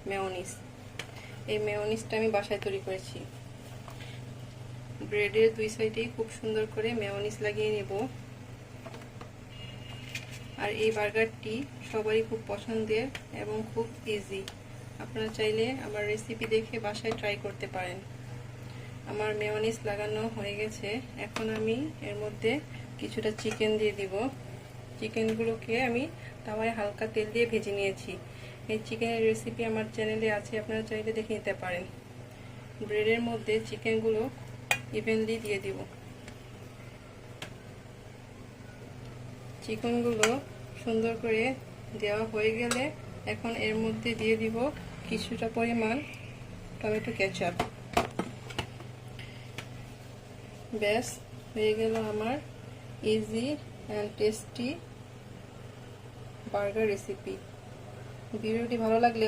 Mayonnaise. এই মেয়োনিজটা আমি বাসায় তৈরি করেছি। ব্রেডের দুই সাইডেই খুব সুন্দর করে মেয়োনিজ লাগিয়ে নেব। আর এই বার্গারটি সবারই খুব পছন্দের এবং খুব ইজি। আপনারা চাইলে আমার রেসিপি দেখে বাসায় ট্রাই করতে পারেন। আমার মেয়োনিজ লাগানো হয়ে গেছে। এখন আমি এর মধ্যে কিছুটা চিকেন দিয়ে দিব। চিকেনগুলোকে আমি তাওয়ায় হালকা তেল দিয়ে ভেজে নিয়েছি। এই চিকেনের রেসিপি আমার চ্যানেলে আছে, আপনারা চাইলে দেখে নিতে পারেন। ব্রেডের মধ্যে চিকেনগুলো ইভেনলি দিয়ে দিব। চিকেনগুলো সুন্দর করে দেওয়া হয়ে গেলে এখন এর মধ্যে দিয়ে দিব কিছুটা পরিমাণ টমেটো কেচাপ। ব্যাস হয়ে গেল আমার easy and tasty burger recipe. ভিডিওটি ভালো লাগলে